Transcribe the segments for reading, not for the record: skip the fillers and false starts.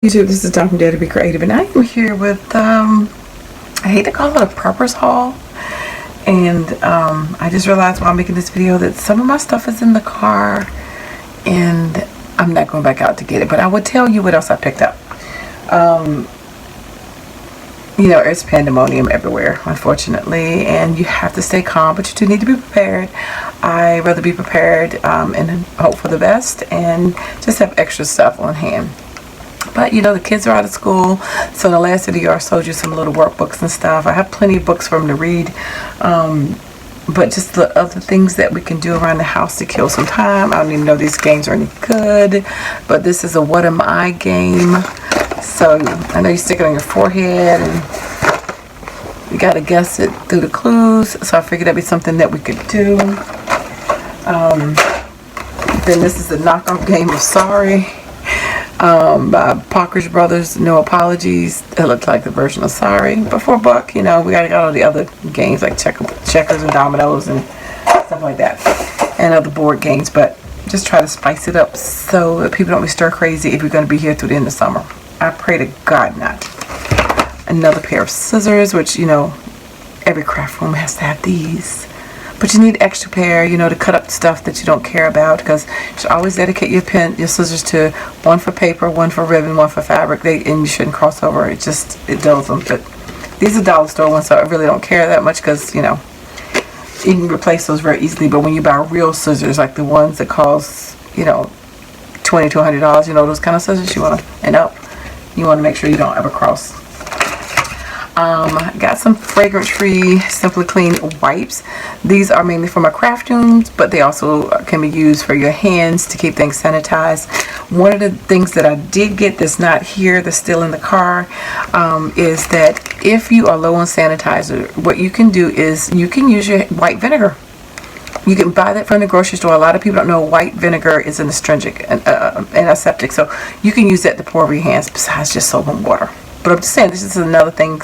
YouTube, this is Dawn from DaretoBeCreative, and I am here with, I hate to call it a preppers haul, and I just realized while I'm making this video that some of my stuff is in the car, and I'm not going back out to get it, but I will tell you what else I picked up. You know, there's pandemonium everywhere, unfortunately, and you have to stay calm, but you do need to be prepared. I'd rather be prepared and hope for the best, and just have extra stuff on hand. But you know, the kids are out of school, so in the last video I showed you some little workbooks and stuff. I have plenty of books for them to read, but just the other things that we can do around the house to kill some time. I don't even know if these games are any good, but this is a what am I game. So I know you stick it on your forehead and you gotta guess it through the clues, so I figured that'd be something that we could do. Then this is the knockoff game of Sorry by Parker's Brothers, No Apologies. It looked like the version of Sorry, but for $1, you know, we got all the other games like checkers and dominoes and stuff like that, and other board games, but just try to spice it up so that people don't be stir crazy if you're going to be here through the end of summer. I pray to God not. Another pair of scissors, which, you know, every craft room has to have these. But you need extra pair, you know, to cut up stuff that you don't care about, because you should always dedicate your scissors to one for paper, one for ribbon, one for fabric. And you shouldn't cross over. It dulls them. But these are dollar store ones, so I really don't care that much, because, you know, you can replace those very easily. But when you buy real scissors, like the ones that cost, you know, $20 to $100, you know, those kind of scissors, you want to you want to make sure you don't ever cross. Got some fragrance-free Simply Clean wipes. These are mainly for my craft rooms, but they also can be used for your hands to keep things sanitized. One of the things that I did get that's not here, that's still in the car, is that if you are low on sanitizer, what you can do is you can use your white vinegar. You can buy that from the grocery store. A lot of people don't know white vinegar is an astringent and antiseptic, so you can use that to pour over your hands besides just soap and water. But I'm just saying, this is another thing.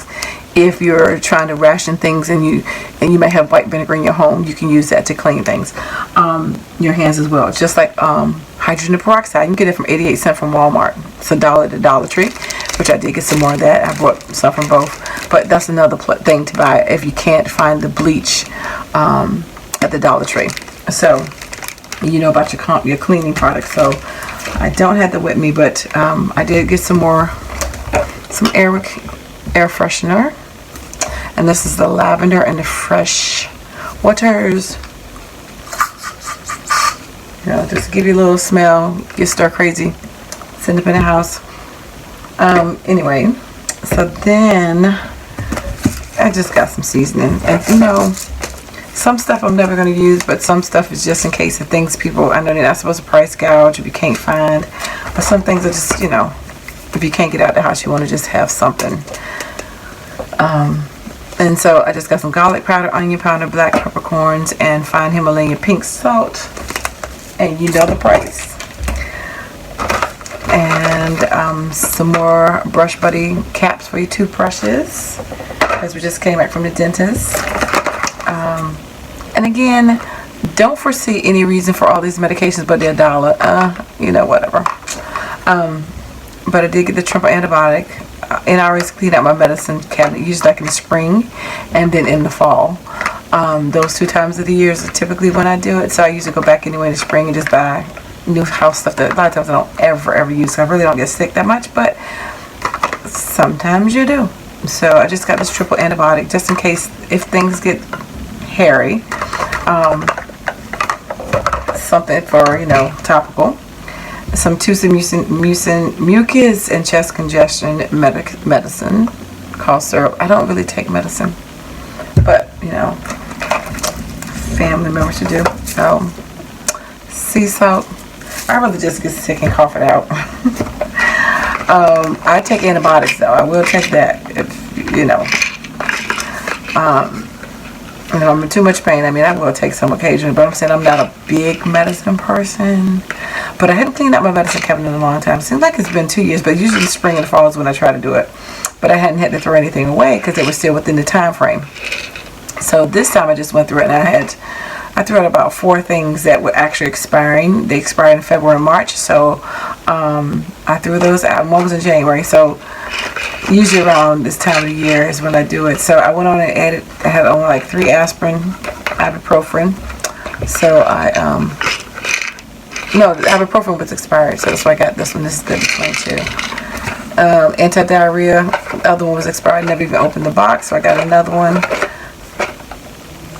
If you're trying to ration things and you may have white vinegar in your home, you can use that to clean things, your hands as well. Just like hydrogen peroxide, you can get it from 88 cents from Walmart. It's $1 at the Dollar Tree, which I did get some more of that. I bought some from both. But that's another thing to buy if you can't find the bleach at the Dollar Tree. So you know about your cleaning products. So I don't have that with me, but I did get some air freshener, and this is the lavender and the fresh waters. You know, just give you a little smell, get stir crazy, send up in the house. Anyway, so then I just got some seasoning, and you know, some stuff I'm never going to use, but some stuff is just in case of things people, I know they're not supposed to price gouge if you can't find, but some things are just, you know, if you can't get out of the house, you want to just have something. And so I just got some garlic powder, onion powder, black peppercorns, and fine Himalayan pink salt. And you know the price. And some more Brush Buddy caps for your toothbrushes, because we just came back from the dentist. And again, don't foresee any reason for all these medications, but they're $1. You know, whatever. But I did get the triple antibiotic, and I always clean out my medicine cabinet, usually like in the spring and then in the fall. Those 2 times of the year is typically when I do it, so I usually go back anyway in the spring and just buy new house stuff that a lot of times I don't ever use, so I really don't get sick that much, but sometimes you do. So I just got this triple antibiotic just in case if things get hairy. Something for, you know, topical. Some mucus and chest congestion medicine called syrup. I don't really take medicine, but you know, family members should do. Sea salt. I really just get sick and cough it out. I take antibiotics though. I will take that if you know. You know, I'm in too much pain. I mean, I will take some occasionally, but I'm saying I'm not a big medicine person. But I hadn't cleaned out my medicine cabinet in a long time. It seems like it's been 2 years, but usually spring and fall is when I try to do it. But I hadn't had to throw anything away because it was still within the time frame. So this time I just went through it, and I threw out about 4 things that were actually expiring. They expired in February and March, so I threw those out. One was in January, so usually around this time of the year is when I do it. So I went on and added, I had only like 3 aspirin, ibuprofen. So no, the ibuprofen was expired, so that's why I got this one. This is the 22. Anti-diarrhea, the other one was expired. I never even opened the box, so I got another one.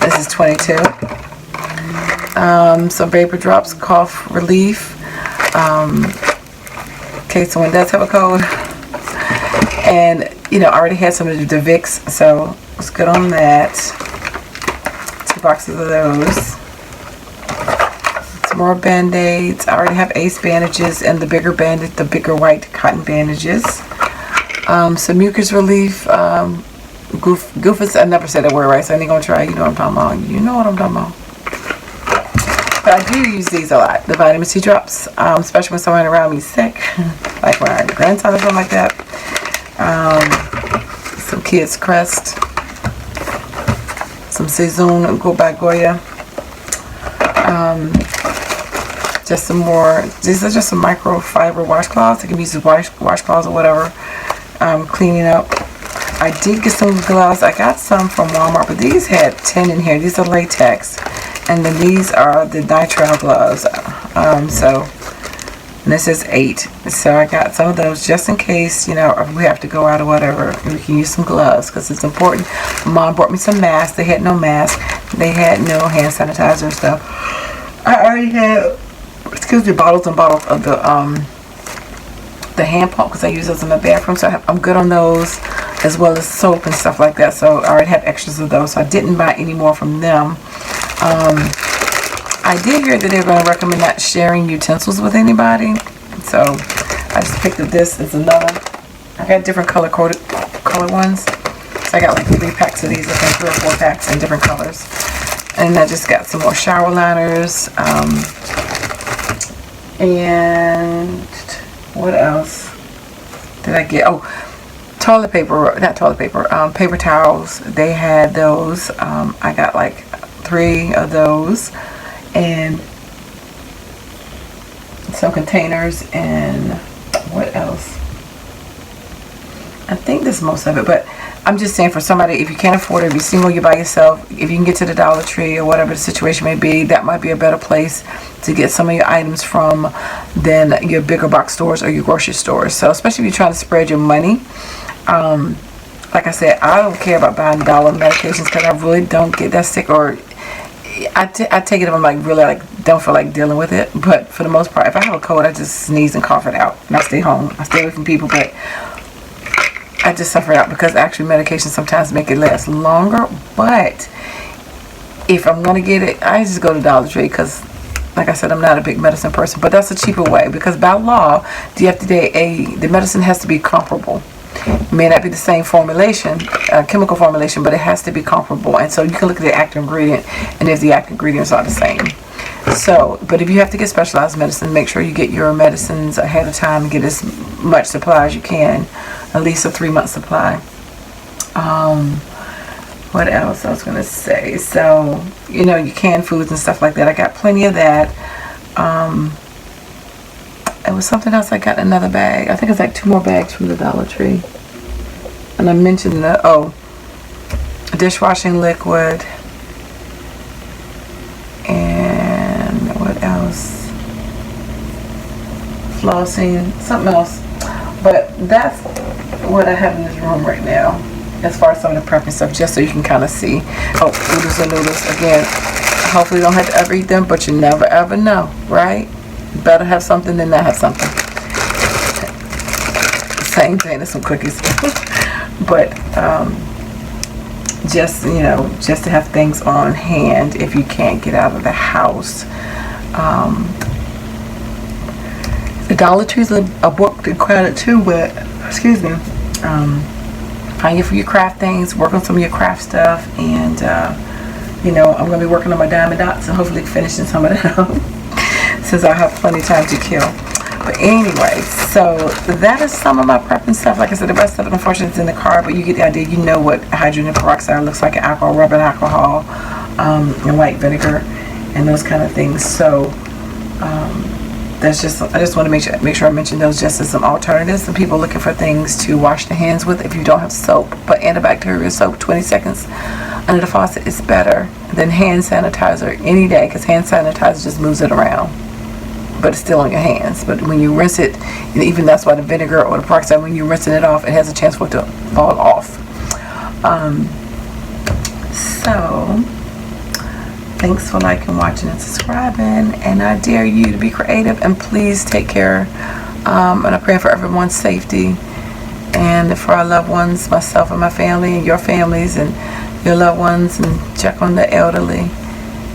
This is 22. Some vapor drops, cough relief. In case someone does have a cold. And, you know, I already had some of the Vicks, so it's good on that. 2 boxes of those. Some more Band-Aids. I already have Ace bandages and the bigger bandage, the bigger white cotton bandages. Some mucus relief. Goofus, I never said that word right, so I ain't gonna try. You know what I'm talking about. You know what I'm talking about. But I do use these a lot. The vitamin C drops, especially when someone around me is sick, like when I have a grandson or something like that. Some Kids Crest, some Season Go by Goya. Just some more. These are just some microfiber washcloths. You can use washcloths or whatever. Cleaning up. I did get some gloves. I got some from Walmart, but these had 10 in here. These are latex. And then these are the nitrile gloves. And this is 8. So I got some of those just in case, you know, we have to go out or whatever. We can use some gloves because it's important. Mom brought me some masks. They had no mask. They had no hand sanitizer and stuff. I already had, bottles and bottles of the hand pump because I use those in the bathroom. So I'm good on those, as well as soap and stuff like that. So I already have extras of those. So I didn't buy any more from them. I did hear that they're going to recommend not sharing utensils with anybody, so I just picked up this. It's another. I got different color ones, so I got like 3 packs of these. I think 3 or 4 packs in different colors. And I just got some more shower liners. And what else did I get? Oh, toilet paper, not toilet paper, paper towels. They had those. I got like 3 of those. And some containers, and what else? I think that's most of it, but I'm just saying for somebody, if you can't afford it, if you're single, you're by yourself, if you can get to the Dollar Tree or whatever the situation may be, that might be a better place to get some of your items from than your bigger box stores or your grocery stores. So especially if you're trying to spread your money, like I said, I don't care about buying dollar medications because I really don't get that sick, or I take it if I'm like really like don't feel like dealing with it. But for the most part, if I have a cold, I just sneeze and cough it out, and I stay home. I stay away from people, but I just suffer it out because actually medications sometimes make it last longer. But if I'm gonna get it, I just go to Dollar Tree because, like I said, I'm not a big medicine person. But that's a cheaper way because by law, the medicine has to be comparable. It may not be the same formulation, chemical formulation, but it has to be comparable. And so you can look at the active ingredient, and if the active ingredients are the same. So, but if you have to get specialized medicine, make sure you get your medicines ahead of time and get as much supply as you can, at least a 3-month supply. What else I was going to say? So, you know, your canned foods and stuff like that. I got plenty of that. It was something else I got in another bag. I think it's like 2 more bags from the Dollar Tree. And I mentioned dishwashing liquid. And what else? Flossing, something else. But that's what I have in this room right now, as far as some of the prepping stuff, just so you can kind of see. Oh, oodles and noodles. Again, hopefully you don't have to ever eat them, but you never ever know, right? Better have something than not have something. Same thing as some cookies. But just, you know, just to have things on hand if you can't get out of the house. The Dollar Tree's a book and credit too, but excuse me. Find you for your craft things, work on some of your craft stuff, and you know, I'm gonna be working on my diamond dots and hopefully finishing some of them since I have plenty of time to kill. But anyway, so that is some of my prepping stuff. Like I said, the rest of it unfortunately is in the car, but you get the idea. You know what hydrogen peroxide looks like, alcohol, rubbing alcohol, and white vinegar, and those kind of things. So that's just, I just want to make sure I mention those just as some alternatives. Some people looking for things to wash their hands with if you don't have soap, but antibacterial soap 20 seconds under the faucet is better than hand sanitizer any day, because hand sanitizer just moves it around, but it's still on your hands. But when you rinse it, and even that's why the vinegar or the peroxide, when you're rinsing it off, it has a chance for it to fall off. So thanks for liking, watching, and subscribing, and I dare you to be creative, and please take care, and I pray for everyone's safety and for our loved ones, myself and my family, and your families and your loved ones, and check on the elderly,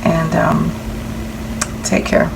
and take care.